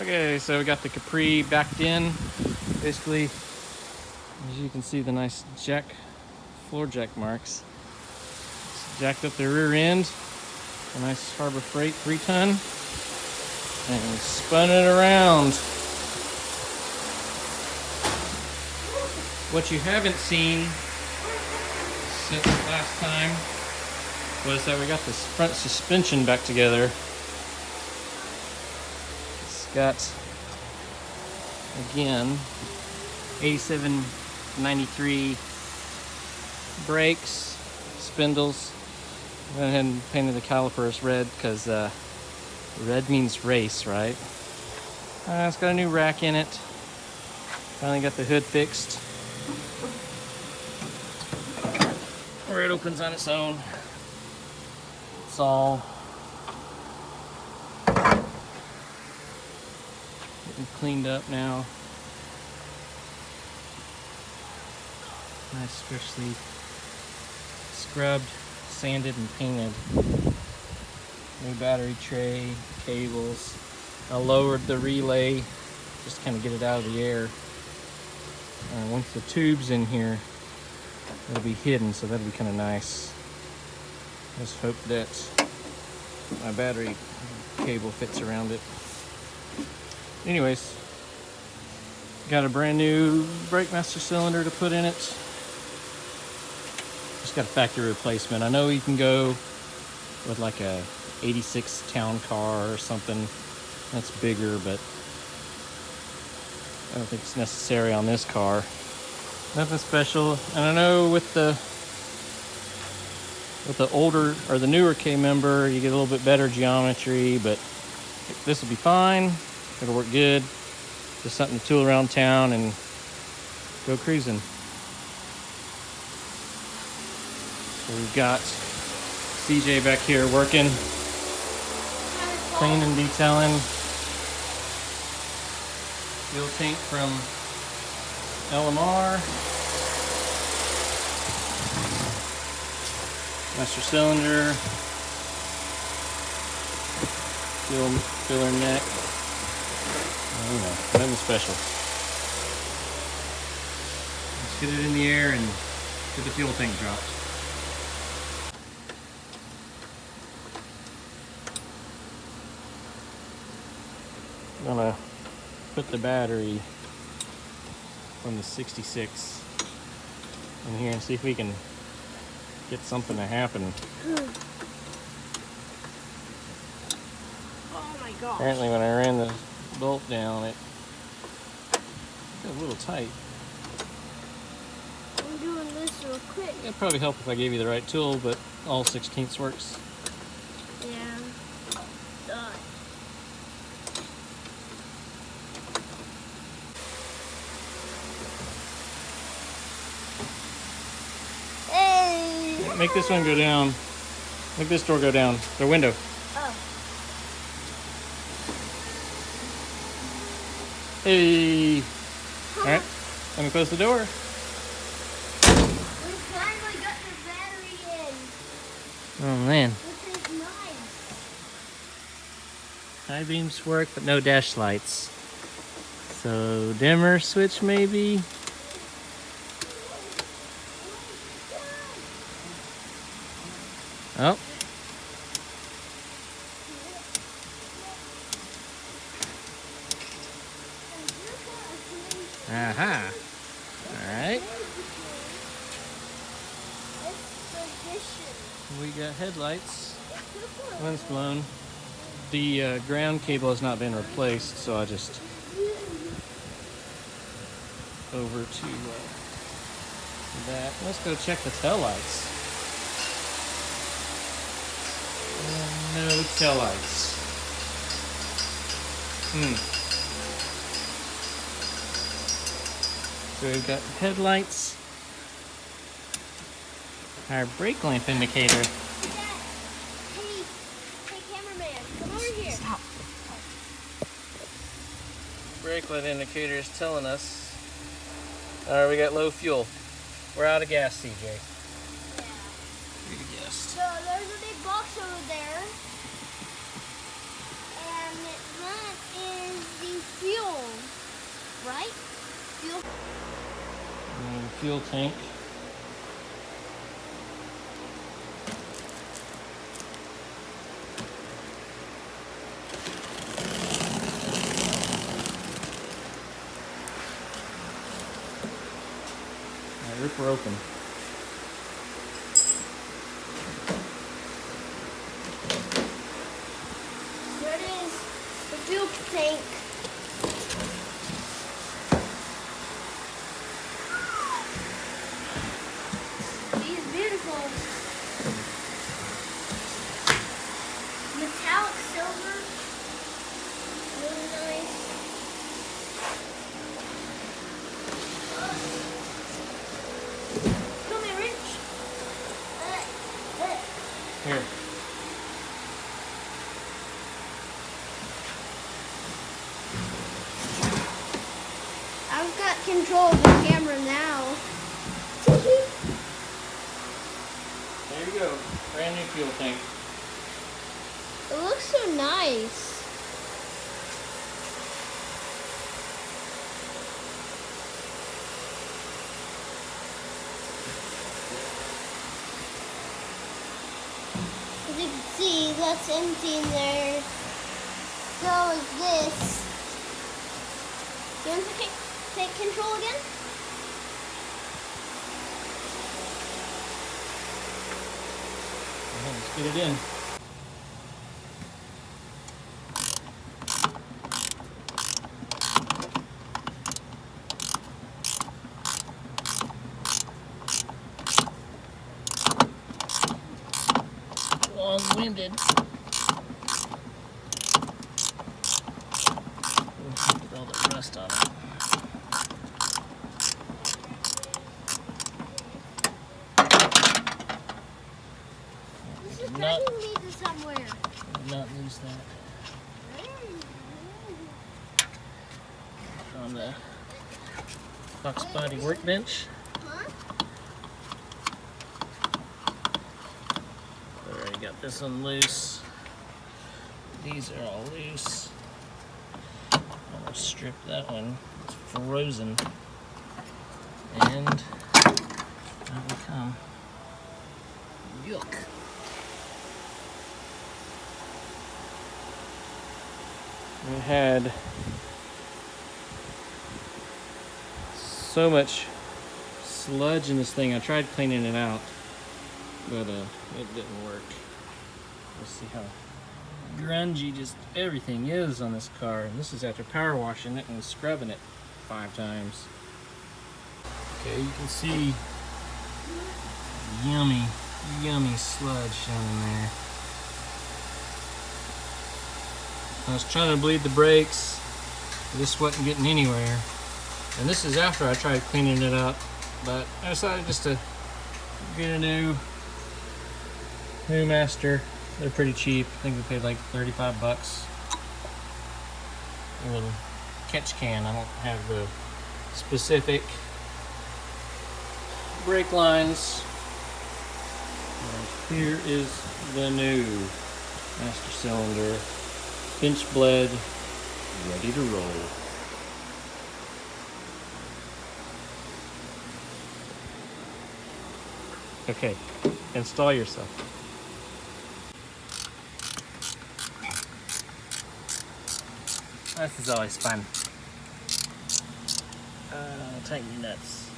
Okay, so we got the Capri backed in. Basically, as you can see, the nice floor jack marks. It's jacked up the rear end, a nice Harbor Freight 3-ton, and spun it around. What you haven't seen since last time was that we got this front suspension back together. It's got, again, 8793 brakes, spindles. Went ahead and painted the calipers red because red means race, right? It's got a new rack in it. Finally got the hood fixed, where it opens on its own. It's all getting cleaned up now. Nice, freshly scrubbed, sanded, and painted. New battery tray, cables. I lowered the relay just to kind of get it out of the air. Once the tube's in here, it'll be hidden, so that'll be kind of nice. Just hope that my battery cable fits around it. Anyways, got a brand new brake master cylinder to put in it. Just got a factory replacement. I know you can go with like a 86 town car or something that's bigger, but I don't think it's necessary on this car. Nothing special. And I know with the older or the newer K member, you get a little bit better geometry, but this will be fine. It'll work good. Just something to tool around town and go cruising. So we've got CJ back here working, cleaning, detailing. Fuel tank from LMR. Master cylinder. Fuel filler neck. Nothing special. Let's get it in the air and get the fuel tank dropped. I'm gonna put the battery from the 66 in here and see if we can get something to happen. Oh my gosh. Apparently when I ran the bolt down, it got a little tight. I'm doing this real quick. It'd probably help if I gave you the right tool, but all 16ths works. Yeah. Done. Hey! Make this one go down. Make this door go down. The window. Oh. Hey! Alright, let me close the door. We finally got the battery in. Oh man. This is nice. High beams work, but no dash lights. So dimmer switch maybe. Oh. Aha. Alright. We got headlights. One's blown. The ground cable has not been replaced, so I just over to that. Let's go check the taillights. No taillights. So we've got headlights, our brake lamp indicator. Hey, cameraman, come over here. Stop. Brake light indicator is telling us, we got low fuel. We're out of gas, CJ. Yeah. You guessed. So there's a big box over there. And that is the fuel tank. Rip her open. There it is, the fuel tank. She's beautiful. Metallic silver. Really nice. Come here, Rich. Here. I've got control of the camera now. There you go. Brand new fuel tank. It looks so nice. As you can see, that's empty in there. So is this. You want to take control again? Let's get it in. Long-winded. Get all the rust on it. This is Not- taking me to somewhere. Not lose that on the Fox Body workbench. Huh? Already got this one loose. These are all loose. I'm gonna strip that one. It's frozen. And out we come. Yuck. We had so much sludge in this thing. I tried cleaning it out, but it didn't work. Let's see how grungy just everything is on this car. And this is after power washing it and scrubbing it 5 times. Okay, you can see yummy, yummy sludge down in there. I was trying to bleed the brakes. This wasn't getting anywhere. And this is after I tried cleaning it up, but I decided just to get a new master. They're pretty cheap. I think we paid like 35 bucks. A little catch can. I don't have the specific brake lines. And here is the new master cylinder, pinch bled, ready to roll. Okay, install yourself. This is always fun. Tighten your nuts.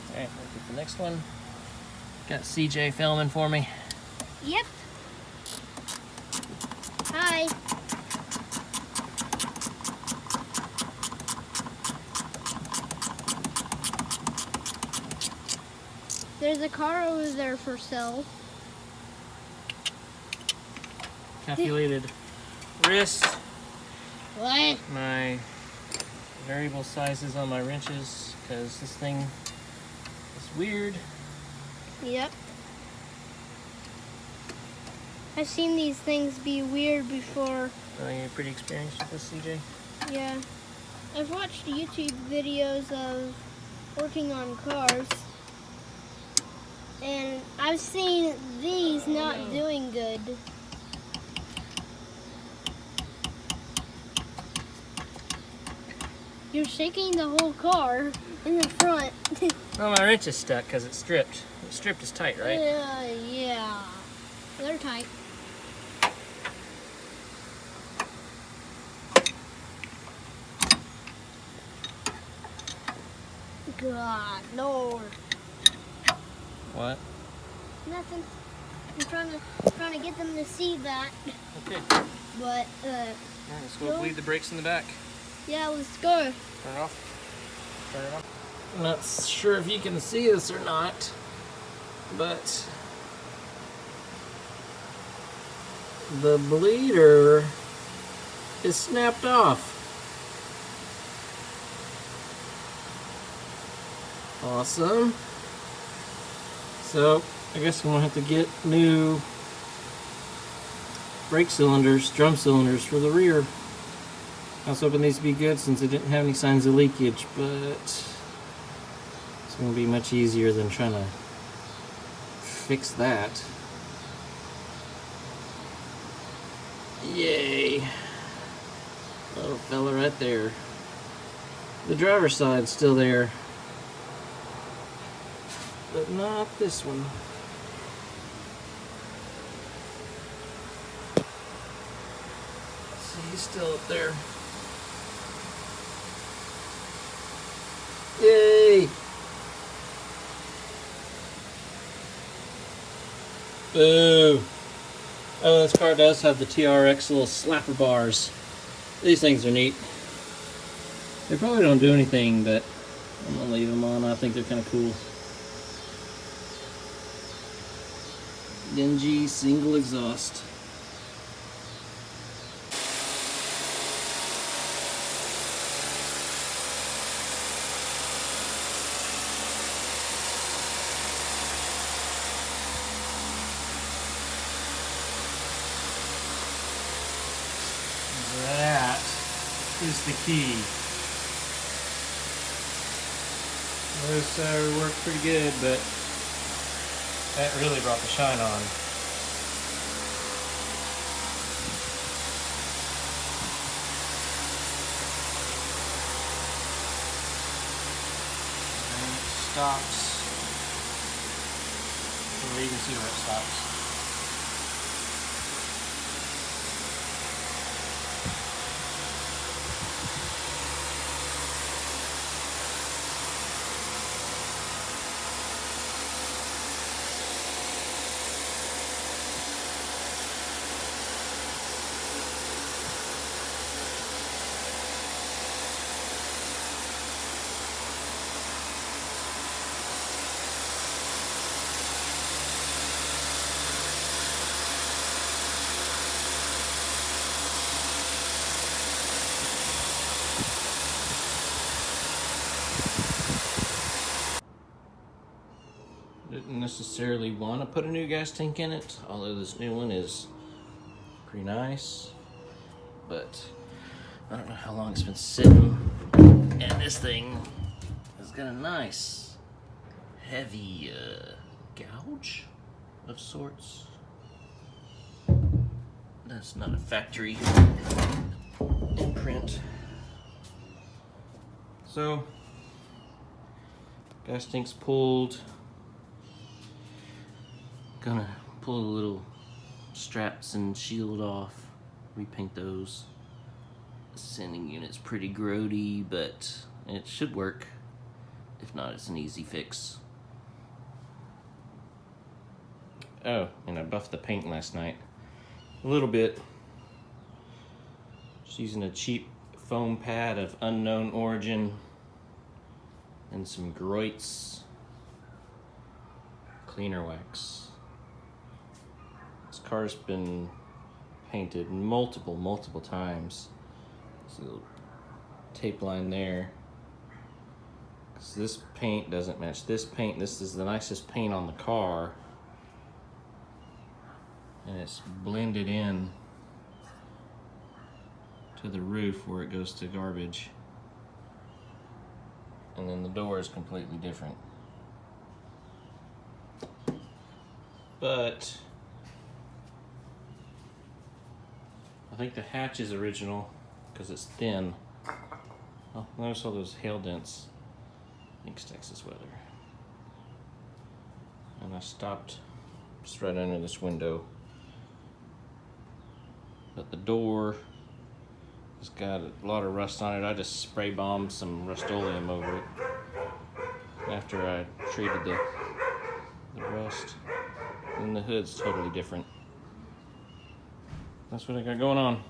Alright, we'll get the next one. Got CJ filming for me. Yep. Hi. There's a car over there for sale. Calculated wrist. What? My variable sizes on my wrenches because this thing is weird. Yep. I've seen these things be weird before. You're pretty experienced with this, CJ? Yeah. I've watched YouTube videos of working on cars. And I've seen these not doing good. You're shaking the whole car in the front. Oh, my wrench is stuck because it's stripped. The stripped is tight, right? Yeah. They're tight. God, Lord. What? Nothing. I'm trying to get them to see that. Okay. But All right, let's go bleed the brakes in the back. yeah, let's go. Turn it off. Turn it off. I'm not sure if you can see this or not, but the bleeder is snapped off. Awesome. So I guess I'm gonna have to get new brake cylinders, drum cylinders for the rear. I was hoping these would be good since it didn't have any signs of leakage, but it's gonna be much easier than trying to fix that. Yay. Little fella right there. The driver's side's still there, but not this one. See, he's still up there. Yay! Boo! Oh, this car does have the TRX little slapper bars. These things are neat. They probably don't do anything, but I'm gonna leave them on. I think they're kind of cool. Dingy single exhaust. That is the key. Those worked pretty good, but that really brought the shine on. And it stops. So you can see where it stops. Didn't necessarily want to put a new gas tank in it, although this new one is pretty nice. But I don't know how long it's been sitting, and this thing has got a nice heavy gouge of sorts. That's not a factory imprint. So gas tank's pulled. Gonna pull the little straps and shield off, repaint those. The sending unit's pretty grody, but it should work. If not, it's an easy fix. Oh, and I buffed the paint last night. A little bit. Just using a cheap foam pad of unknown origin and some Groit's cleaner wax. This car's been painted multiple times. See a little tape line there. Because this paint doesn't match this paint. This is the nicest paint on the car. And it's blended in to the roof where it goes to garbage. And then the door is completely different. But I think the hatch is original because it's thin. Oh, notice all those hail dents. I think it's Texas weather. And I stopped just right under this window. But the door has got a lot of rust on it. I just spray bombed some Rust-Oleum over it after I treated the rust. And the hood's totally different. That's what I got going on.